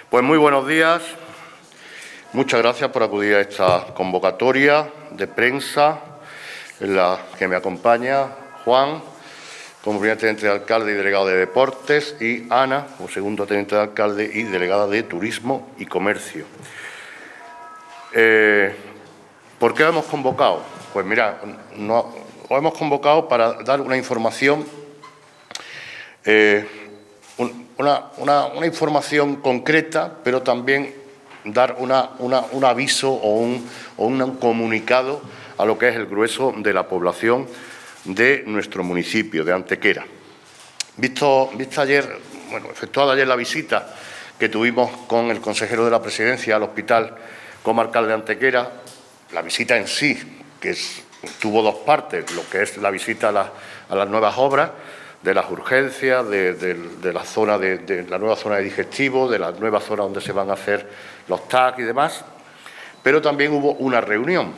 Pues muy buenos días. Muchas gracias por acudir a esta convocatoria de prensa en la que me acompaña Juan, como primer teniente de alcalde y delegado de Deportes, y Ana, como segundo teniente de alcalde y delegada de Turismo y Comercio. ¿Por qué lo hemos convocado? Pues mira, lo hemos convocado para dar una información, una información concreta, pero también dar un aviso o un comunicado a lo que es el grueso de la población de nuestro municipio, de Antequera. Efectuada ayer la visita que tuvimos con el consejero de la Presidencia al Hospital Comarcal de Antequera, la visita en sí, tuvo dos partes, lo que es la visita a las nuevas obras, de las urgencias, de la zona de la nueva zona de digestivo, de la nueva zona donde se van a hacer los TAC y demás, pero también hubo una reunión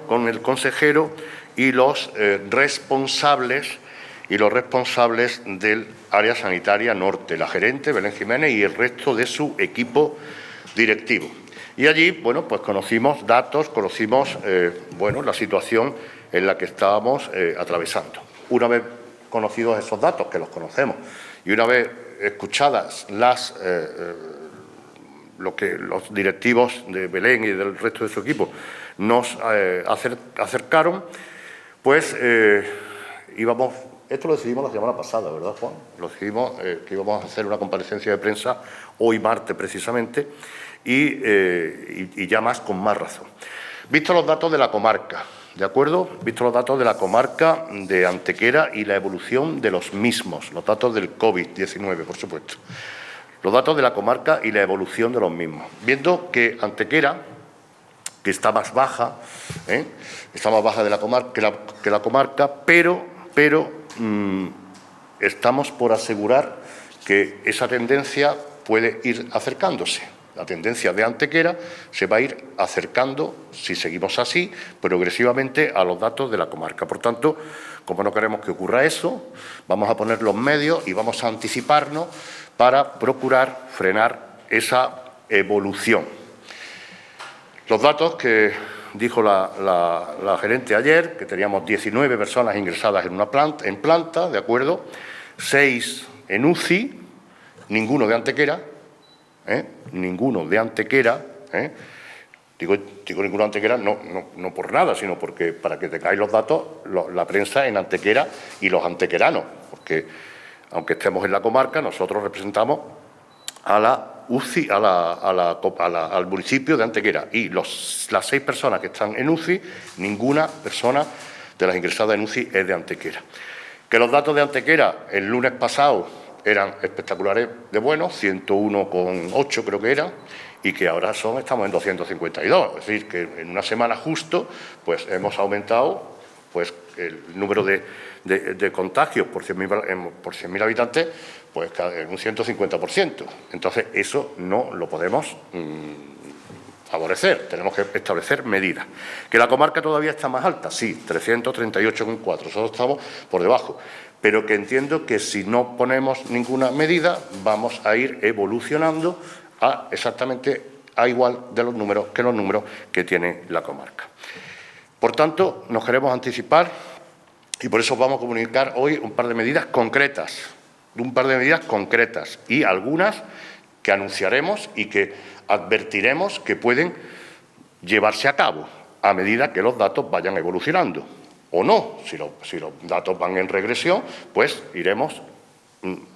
con el consejero y los responsables del área sanitaria norte, la gerente Belén Jiménez y el resto de su equipo directivo. Y allí, bueno, pues conocimos datos, la situación en la que estábamos atravesando. Una vez conocidos esos datos, que los conocemos, y una vez escuchadas lo que los directivos de Belén y del resto de su equipo nos acercaron, pues esto lo decidimos la semana pasada, ¿verdad, Juan? Lo decidimos que íbamos a hacer una comparecencia de prensa hoy martes precisamente y ya con más razón. Visto los datos de la comarca, ¿de acuerdo? Visto los datos de la comarca de Antequera y la evolución de los mismos, los datos del COVID-19, por supuesto. Los datos de la comarca y la evolución de los mismos. Viendo que Antequera, que está más baja, está más baja de la comarca, que la comarca, pero estamos por asegurar que esa tendencia puede ir acercándose. La tendencia de Antequera se va a ir acercando, si seguimos así, progresivamente a los datos de la comarca. Por tanto, como no queremos que ocurra eso, vamos a poner los medios y vamos a anticiparnos para procurar frenar esa evolución. Los datos que dijo la gerente ayer, que teníamos 19 personas ingresadas en planta, ¿de acuerdo? 6 en UCI, ninguno de Antequera, ninguno de Antequera, digo ninguno de Antequera no por nada, sino porque para que tengáis los datos, la prensa en Antequera y los antequeranos, porque aunque estemos en la comarca, nosotros representamos a la UCI, al municipio de Antequera, y las 6 personas que están en UCI, ninguna persona de las ingresadas en UCI es de Antequera. Que los datos de Antequera el lunes pasado eran espectaculares de buenos, 101,8 creo que era, y que ahora estamos en 252. Es decir, que en una semana justo pues hemos aumentado pues el número de contagios por 100.000 habitantes pues en un 150%. Entonces, eso no lo podemos favorecer, tenemos que establecer medidas. ¿Que la comarca todavía está más alta? Sí, 338,4, nosotros estamos por debajo, pero que entiendo que si no ponemos ninguna medida vamos a ir evolucionando exactamente a igual de los números que tiene la comarca. Por tanto, nos queremos anticipar y por eso vamos a comunicar hoy un par de medidas concretas, y algunas que anunciaremos y que advertiremos que pueden llevarse a cabo a medida que los datos vayan evolucionando. O no, si los datos van en regresión, pues iremos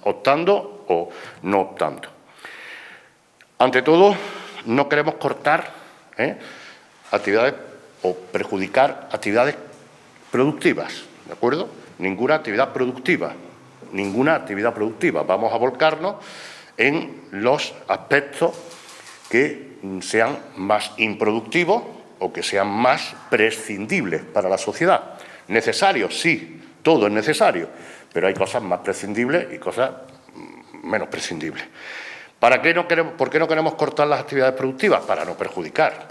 optando o no optando. Ante todo, no queremos cortar actividades o perjudicar actividades productivas, ¿de acuerdo? Ninguna actividad productiva. Vamos a volcarnos en los aspectos que sean más improductivos o que sean más prescindibles para la sociedad. Necesarios, sí, todo es necesario, pero hay cosas más prescindibles y cosas menos prescindibles. ¿Por qué no queremos cortar las actividades productivas? Para no perjudicar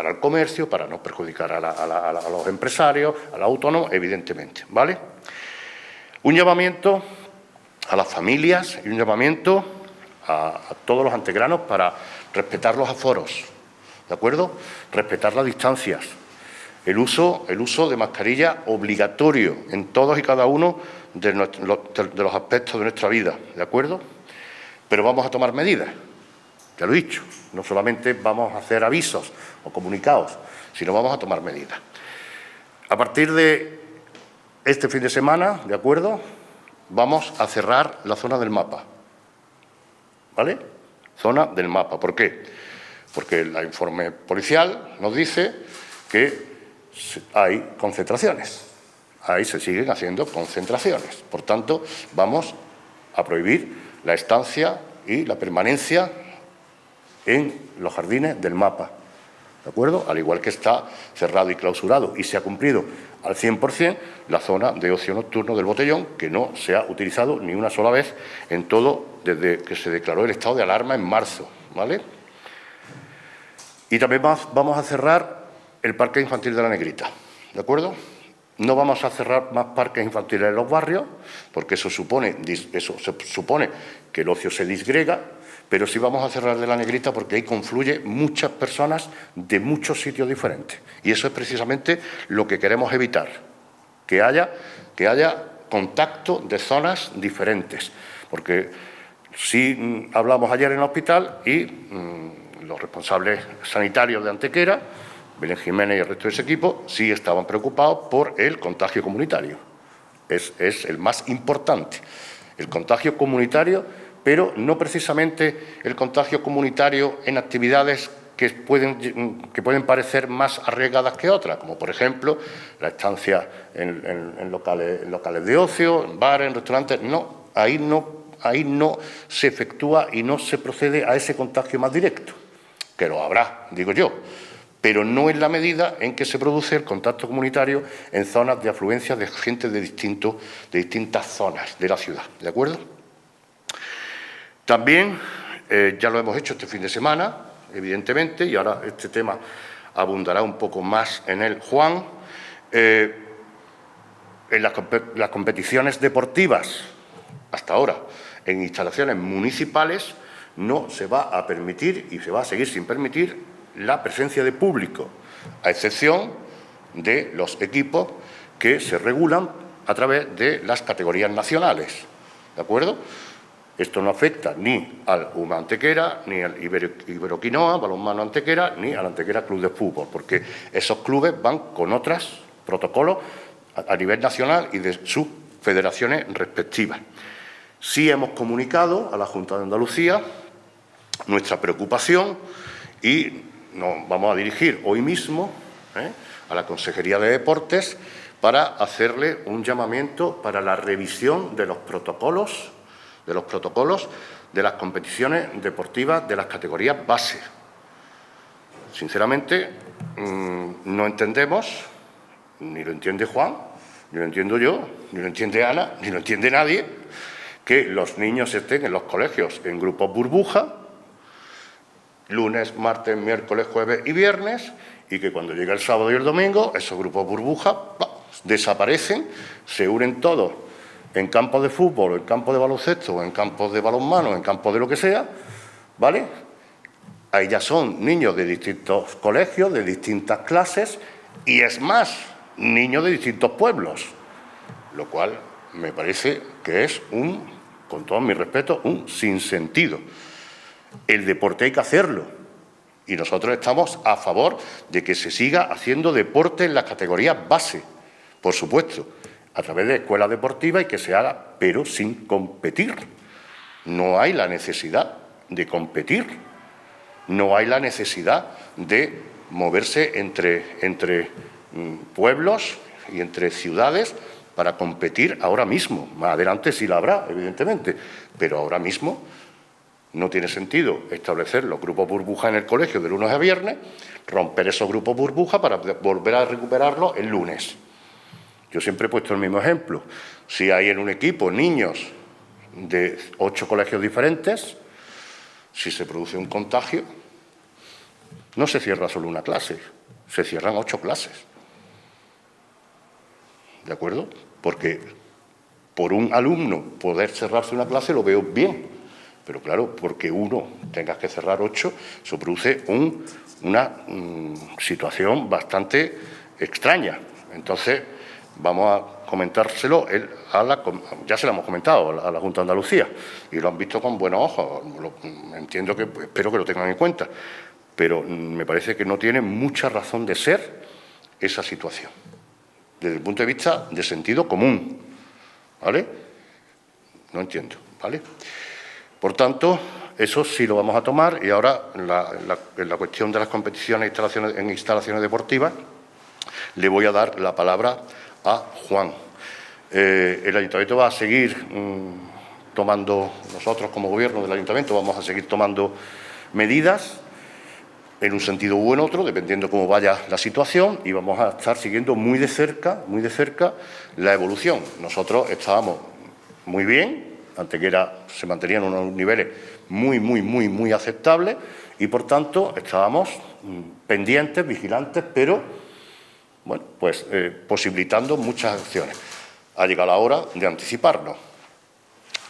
al comercio, para no perjudicar a los empresarios, a los autónomos, evidentemente, ¿vale? Un llamamiento a las familias y un llamamiento a todos los antequeranos para respetar los aforos, ¿de acuerdo? Respetar las distancias. El uso de mascarilla obligatorio en todos y cada uno de los aspectos de nuestra vida, ¿de acuerdo? Pero vamos a tomar medidas, ya lo he dicho, no solamente vamos a hacer avisos o comunicados, sino vamos a tomar medidas. A partir de este fin de semana, ¿de acuerdo?, vamos a cerrar la zona del mapa, ¿vale? Zona del mapa. ¿Por qué? Porque el informe policial nos dice que hay concentraciones. Ahí se siguen haciendo concentraciones. Por tanto, vamos a prohibir la estancia y la permanencia en los jardines del mapa, ¿de acuerdo? Al igual que está cerrado y clausurado y se ha cumplido al 100% la zona de ocio nocturno del Botellón, que no se ha utilizado ni una sola vez en todo desde que se declaró el estado de alarma en marzo, ¿vale? Y también vamos a cerrar el parque infantil de la Negrita, ¿de acuerdo? No vamos a cerrar más parques infantiles en los barrios, porque eso supone que el ocio se disgrega, pero sí vamos a cerrar de la Negrita porque ahí confluyen muchas personas de muchos sitios diferentes. Y eso es precisamente lo que queremos evitar, que haya contacto de zonas diferentes. Porque sí hablamos ayer en el hospital y los responsables sanitarios de Antequera, Belén Jiménez y el resto de ese equipo, sí estaban preocupados por el contagio comunitario. Es el más importante, el contagio comunitario, pero no precisamente el contagio comunitario en actividades que pueden parecer más arriesgadas que otras, como por ejemplo la estancia en locales de ocio, en bares, en restaurantes. No, ahí no se efectúa y no se procede a ese contagio más directo, que lo habrá, digo yo, pero no en la medida en que se produce el contacto comunitario en zonas de afluencia de gente de distintas zonas de la ciudad, ¿de acuerdo? También, ya lo hemos hecho este fin de semana, evidentemente, y ahora este tema abundará un poco más en él Juan, en las competiciones deportivas, hasta ahora, en instalaciones municipales, no se va a permitir y se va a seguir sin permitir la presencia de público, a excepción de los equipos que se regulan a través de las categorías nacionales, ¿de acuerdo? Esto no afecta ni al UMA Antequera, ni al Iberoquinoa, Balonmano Antequera, ni al Antequera Club de Fútbol, porque esos clubes van con otros protocolos a nivel nacional y de sus federaciones respectivas. Sí hemos comunicado a la Junta de Andalucía nuestra preocupación y nos vamos a dirigir hoy mismo a la Consejería de Deportes para hacerle un llamamiento para la revisión de los protocolos de las competiciones deportivas de las categorías base. Sinceramente, no entendemos, ni lo entiende Juan, ni lo entiendo yo, ni lo entiende Ana, ni lo entiende nadie, que los niños estén en los colegios en grupos burbuja, lunes, martes, miércoles, jueves y viernes, y que cuando llega el sábado y el domingo, esos grupos burbuja desaparecen, se unen todos en campos de fútbol, o en campos de baloncesto, o en campos de balonmano, o en campos de lo que sea, ¿vale? Ahí ya son niños de distintos colegios, de distintas clases, y es más, niños de distintos pueblos, lo cual me parece que es con todo mi respeto, un sinsentido. El deporte hay que hacerlo, y nosotros estamos a favor de que se siga haciendo deporte en las categorías base, por supuesto, a través de escuelas deportivas y que se haga, pero sin competir. No hay la necesidad de competir, no hay la necesidad de moverse entre pueblos y entre ciudades para competir ahora mismo. Más adelante sí la habrá, evidentemente, pero ahora mismo no tiene sentido establecer los grupos burbuja en el colegio de lunes a viernes, romper esos grupos burbuja para volver a recuperarlos el lunes. Yo siempre he puesto el mismo ejemplo. Si hay en un equipo niños de 8 colegios diferentes, si se produce un contagio, no se cierra solo una clase, se cierran 8 clases. ¿De acuerdo? Porque por un alumno poder cerrarse una clase lo veo bien, Pero claro, porque uno tenga que cerrar 8, eso produce una situación bastante extraña. Entonces, vamos a comentárselo, ya se lo hemos comentado a la Junta de Andalucía y lo han visto con buenos ojos. Entiendo que, espero que lo tengan en cuenta, pero me parece que no tiene mucha razón de ser esa situación, desde el punto de vista de sentido común, ¿vale? No entiendo, ¿vale? Por tanto, eso sí lo vamos a tomar y ahora en la cuestión de las competiciones en instalaciones deportivas le voy a dar la palabra a Juan. El Ayuntamiento va a seguir tomando, nosotros como Gobierno del Ayuntamiento vamos a seguir tomando medidas en un sentido u en otro, dependiendo cómo vaya la situación, y vamos a estar siguiendo muy de cerca la evolución. Nosotros estábamos muy bien, Antequera se mantenían unos niveles muy aceptables y, por tanto, estábamos pendientes, vigilantes, pero, bueno, pues posibilitando muchas acciones. Ha llegado la hora de anticiparnos.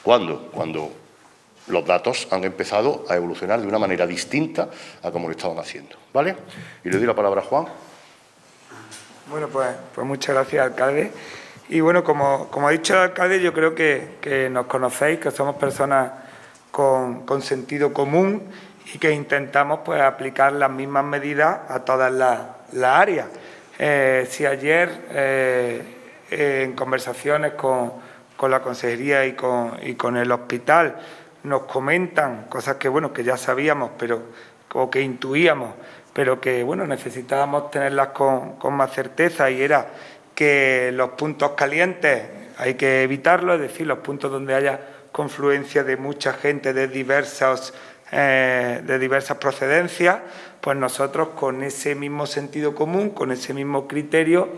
¿Cuándo? Cuando los datos han empezado a evolucionar de una manera distinta a como lo estaban haciendo, ¿vale? Y le doy la palabra a Juan. Bueno, pues muchas gracias, alcalde. Y bueno, como ha dicho el alcalde, yo creo que nos conocéis, que somos personas con sentido común y que intentamos pues aplicar las mismas medidas a todas las áreas. Si ayer en conversaciones con la consejería y con el hospital nos comentan cosas que, bueno, que ya sabíamos o que intuíamos, pero que, bueno, necesitábamos tenerlas con más certeza, y era que los puntos calientes hay que evitarlos, es decir, los puntos donde haya confluencia de mucha gente de diversas procedencias, pues nosotros con ese mismo sentido común, con ese mismo criterio,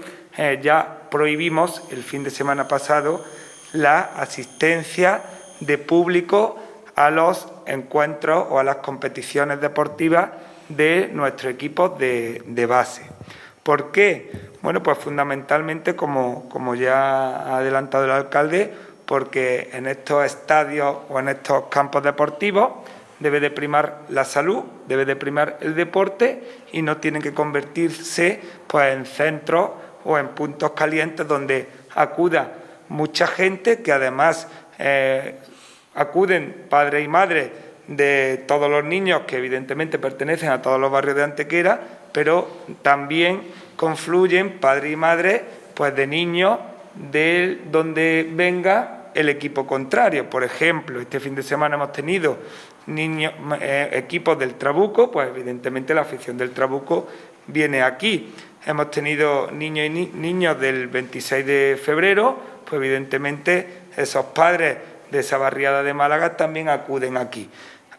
ya prohibimos el fin de semana pasado la asistencia de público a los encuentros o a las competiciones deportivas de nuestro equipo de base. ¿Por qué? Bueno, pues fundamentalmente, como ya ha adelantado el alcalde, porque en estos estadios o en estos campos deportivos debe de primar la salud, debe de primar el deporte y no tienen que convertirse pues en centros o en puntos calientes donde acuda mucha gente, que además acuden padres y madres de todos los niños que evidentemente pertenecen a todos los barrios de Antequera, pero también confluyen padres y madres pues de niños de donde venga el equipo contrario. Por ejemplo, este fin de semana hemos tenido equipos del Trabuco, pues evidentemente la afición del Trabuco viene aquí. Hemos tenido niños del 26 de febrero, pues evidentemente esos padres de esa barriada de Málaga también acuden aquí.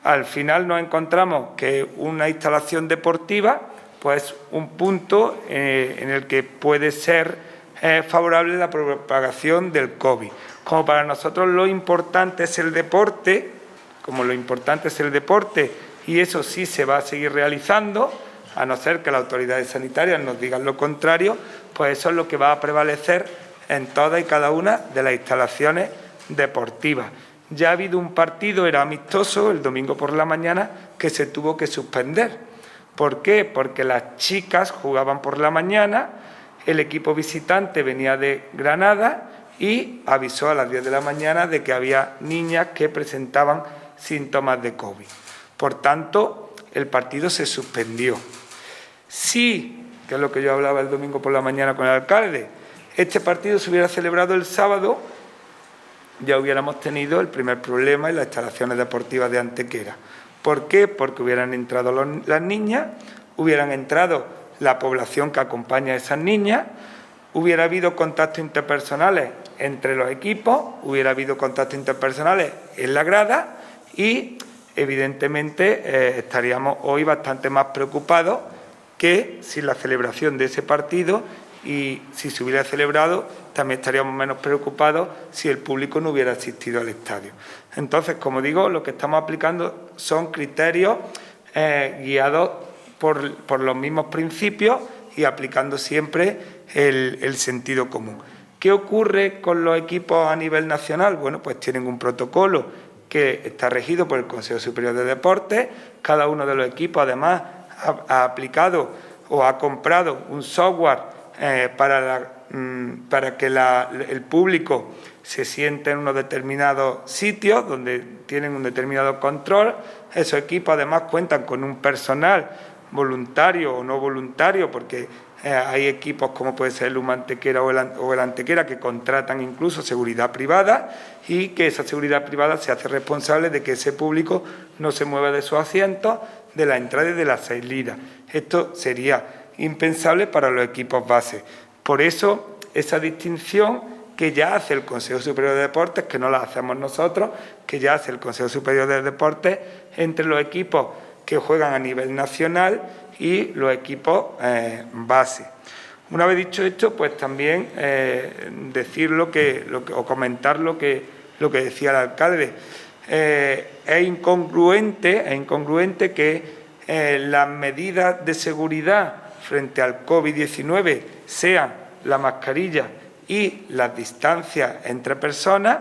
Al final nos encontramos que una instalación deportiva, pues un punto en el que puede ser favorable la propagación del COVID. Como para nosotros lo importante es el deporte, y eso sí se va a seguir realizando, a no ser que las autoridades sanitarias nos digan lo contrario, pues eso es lo que va a prevalecer en todas y cada una de las instalaciones deportivas. Ya ha habido un partido, era amistoso, el domingo por la mañana, que se tuvo que suspender. ¿Por qué? Porque las chicas jugaban por la mañana, el equipo visitante venía de Granada y avisó a las 10 de la mañana de que había niñas que presentaban síntomas de COVID. Por tanto, el partido se suspendió. Sí, que es lo que yo hablaba el domingo por la mañana con el alcalde, este partido se hubiera celebrado el sábado, ya hubiéramos tenido el primer problema en las instalaciones deportivas de Antequera. ¿Por qué? Porque hubieran entrado las niñas, hubieran entrado la población que acompaña a esas niñas, hubiera habido contactos interpersonales entre los equipos, hubiera habido contactos interpersonales en la grada y, evidentemente, estaríamos hoy bastante más preocupados que sin la celebración de ese partido, y si se hubiera celebrado también estaríamos menos preocupados si el público no hubiera asistido al estadio. Entonces, como digo, lo que estamos aplicando son criterios guiados por los mismos principios y aplicando siempre el sentido común. ¿Qué ocurre con los equipos a nivel nacional? Bueno, pues tienen un protocolo que está regido por el Consejo Superior de Deportes. Cada uno de los equipos, además, ha aplicado o ha comprado un software para que el público se siente en unos determinados sitios donde tienen un determinado control. Esos equipos, además, cuentan con un personal voluntario o no voluntario, porque hay equipos como puede ser el UMA Antequera o el Antequera que contratan incluso seguridad privada, y que esa seguridad privada se hace responsable de que ese público no se mueva de sus asientos, de la entrada y de la salida. Esto sería impensable para los equipos base. Por eso, esa distinción que ya hace el Consejo Superior de Deportes, que no la hacemos nosotros, que ya hace el Consejo Superior de Deportes entre los equipos que juegan a nivel nacional y los equipos base. Una vez dicho esto, pues también decir o comentar lo que decía el alcalde. Es incongruente que las medidas de seguridad frente al COVID-19 sean la mascarilla y las distancias entre personas,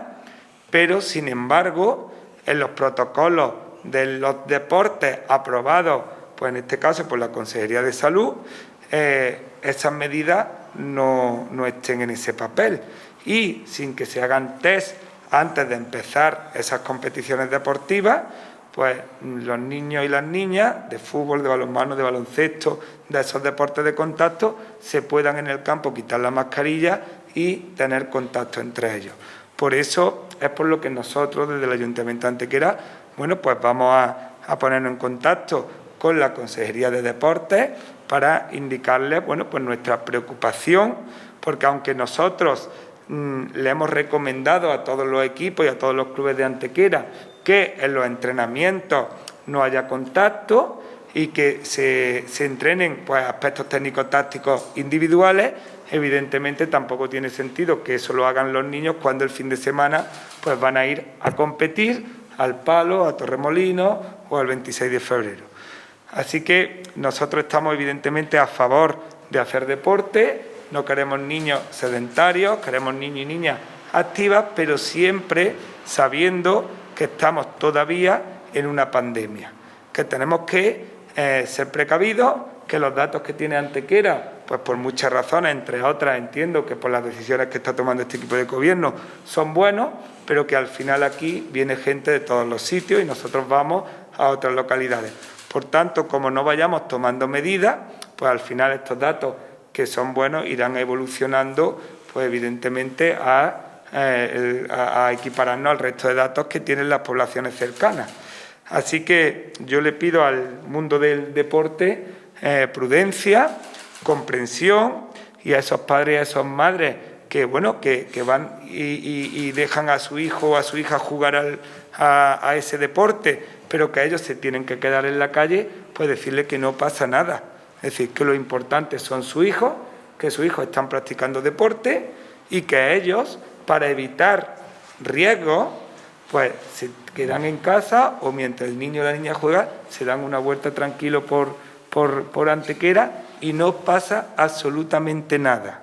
pero sin embargo en los protocolos de los deportes aprobados, pues en este caso por la Consejería de Salud, esas medidas no estén en ese papel, y sin que se hagan test antes de empezar esas competiciones deportivas, pues los niños y las niñas de fútbol, de balonmano, de baloncesto, de esos deportes de contacto, se puedan en el campo quitar la mascarilla y tener contacto entre ellos. Por eso es por lo que nosotros desde el Ayuntamiento de Antequera, bueno, pues vamos a ponernos en contacto con la Consejería de Deportes para indicarles, bueno, pues nuestra preocupación, porque aunque nosotros le hemos recomendado a todos los equipos y a todos los clubes de Antequera que en los entrenamientos no haya contacto y que se entrenen pues aspectos técnico-tácticos individuales, evidentemente tampoco tiene sentido que eso lo hagan los niños cuando el fin de semana pues van a ir a competir al Palo, a Torremolinos o al 26 de febrero. Así que nosotros estamos evidentemente a favor de hacer deporte, no queremos niños sedentarios, queremos niños y niñas activas, pero siempre sabiendo que estamos todavía en una pandemia, que tenemos que ser precavidos, que los datos que tiene Antequera, pues por muchas razones, entre otras entiendo que por las decisiones que está tomando este equipo de gobierno son buenos, pero que al final aquí viene gente de todos los sitios y nosotros vamos a otras localidades. Por tanto, como no vayamos tomando medidas, pues al final estos datos que son buenos irán evolucionando, pues evidentemente a equipararnos al resto de datos que tienen las poblaciones cercanas. Así que yo le pido al mundo del deporte prudencia, comprensión, y a esos padres y a esas madres que, bueno, que van y dejan a su hijo o a su hija jugar a ese deporte, pero que ellos se tienen que quedar en la calle, pues decirle que no pasa nada. Es decir, que lo importante son sus hijos, que sus hijos están practicando deporte y que ellos, para evitar riesgos, pues se quedan en casa o mientras el niño o la niña juega, se dan una vuelta tranquilo por Antequera y no pasa absolutamente nada.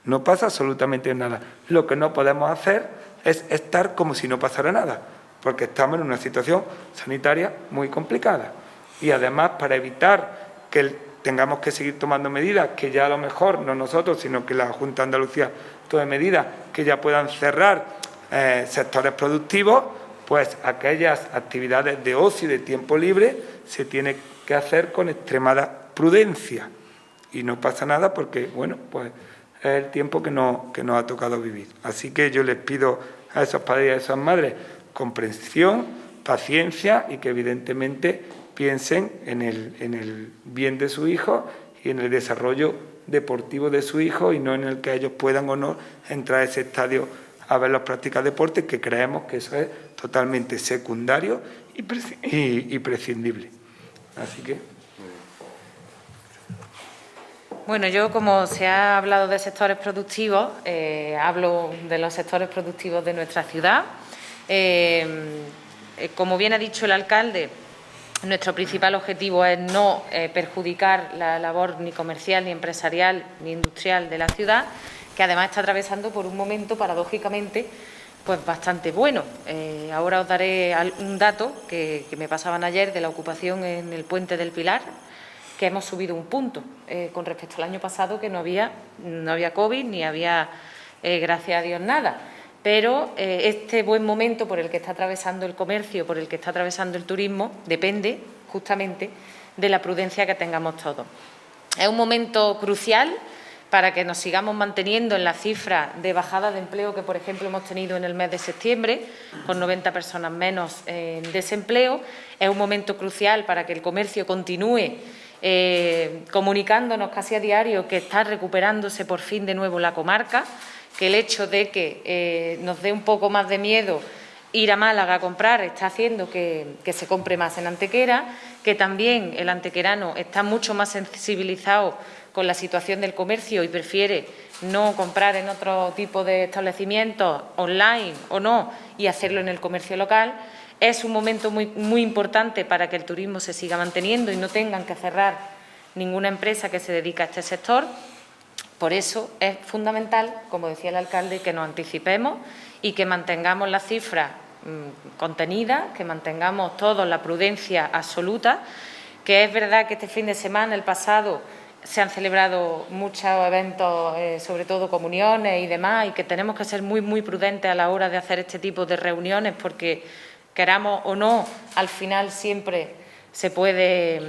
No pasa absolutamente nada. Lo que no podemos hacer es estar como si no pasara nada, porque estamos en una situación sanitaria muy complicada. Y además, para evitar que tengamos que seguir tomando medidas, que ya a lo mejor, no nosotros, sino que la Junta de Andalucía tome medidas que ya puedan cerrar sectores productivos, pues aquellas actividades de ocio y de tiempo libre se tiene que hacer con extremada prudencia. Y no pasa nada porque, bueno, pues es el tiempo que nos ha tocado vivir. Así que yo les pido a esos padres y a esas madres comprensión, paciencia y que evidentemente piensen en el bien de su hijo y en el desarrollo deportivo de su hijo y no en el que ellos puedan o no entrar a ese estadio a verlos practicar deporte, que creemos que eso es totalmente secundario y prescindible. Así que... Bueno, yo como se ha hablado de sectores productivos, hablo de los sectores productivos de nuestra ciudad. Como bien ha dicho el alcalde, nuestro principal objetivo es no perjudicar la labor ni comercial, ni empresarial, ni industrial de la ciudad, que además está atravesando por un momento, paradójicamente, pues bastante bueno. Ahora os daré un dato que me pasaban ayer de la ocupación en el Puente del Pilar, que hemos subido un punto con respecto al año pasado, que no había COVID ni había, gracias a Dios, nada. Pero este buen momento por el que está atravesando el comercio, por el que está atravesando el turismo, depende justamente de la prudencia que tengamos todos. Es un momento crucial para que nos sigamos manteniendo en la cifra de bajada de empleo que, por ejemplo, hemos tenido en el mes de septiembre, con 90 personas menos en desempleo. Es un momento crucial para que el comercio continúe comunicándonos casi a diario que está recuperándose por fin de nuevo la comarca, que el hecho de que nos dé un poco más de miedo ir a Málaga a comprar está haciendo que se compre más en Antequera, que también el antequerano está mucho más sensibilizado con la situación del comercio y prefiere no comprar en otro tipo de establecimientos online o no y hacerlo en el comercio local. Es un momento muy importante para que el turismo se siga manteniendo y no tengan que cerrar ninguna empresa que se dedica a este sector. Por eso es fundamental, como decía el alcalde, que nos anticipemos y que mantengamos la cifra contenida, que mantengamos todos la prudencia absoluta, que es verdad que este fin de semana, el pasado, se han celebrado muchos eventos, sobre todo comuniones y demás, y que tenemos que ser muy prudentes a la hora de hacer este tipo de reuniones, porque queramos o no, al final siempre se puede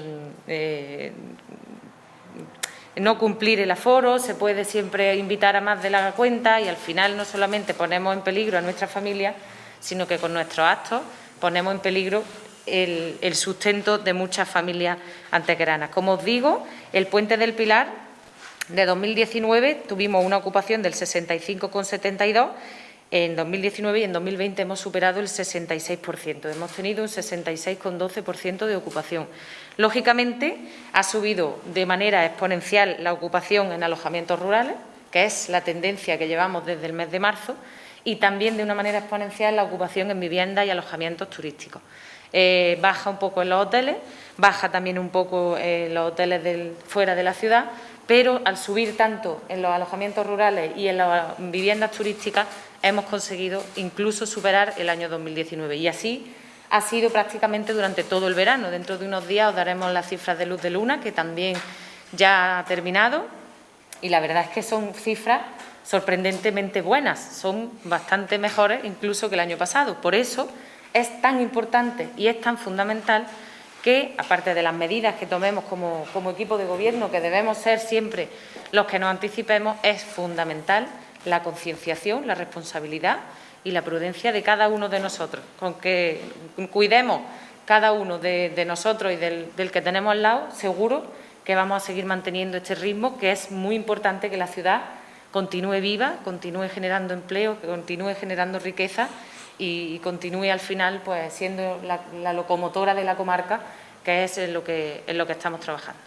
no cumplir el aforo, se puede siempre invitar a más de la cuenta y al final no solamente ponemos en peligro a nuestra familia, sino que con nuestros actos ponemos en peligro el sustento de muchas familias antequeranas. Como os digo, el Puente del Pilar de 2019 tuvimos una ocupación del 65,72%, en 2019 y en 2020 hemos superado el 66%. Hemos tenido un 66,12% de ocupación. Lógicamente, ha subido de manera exponencial la ocupación en alojamientos rurales, que es la tendencia que llevamos desde el mes de marzo, y también de una manera exponencial la ocupación en viviendas y alojamientos turísticos. Baja un poco en los hoteles, baja también un poco en los hoteles fuera de la ciudad, pero al subir tanto en los alojamientos rurales y en las viviendas turísticas hemos conseguido incluso superar el año 2019 y así ha sido prácticamente durante todo el verano. Dentro de unos días os daremos las cifras de Luz de Luna, que también ya ha terminado, y la verdad es que son cifras sorprendentemente buenas, son bastante mejores incluso que el año pasado. Por eso es tan importante y es tan fundamental que, aparte de las medidas que tomemos como equipo de gobierno, que debemos ser siempre los que nos anticipemos, es fundamental la concienciación, la responsabilidad y la prudencia de cada uno de nosotros. Con que cuidemos cada uno de nosotros y del que tenemos al lado, seguro que vamos a seguir manteniendo este ritmo, que es muy importante que la ciudad continúe viva, continúe generando empleo, que continúe generando riqueza y continúe al final pues siendo la locomotora de la comarca, que es en lo que estamos trabajando.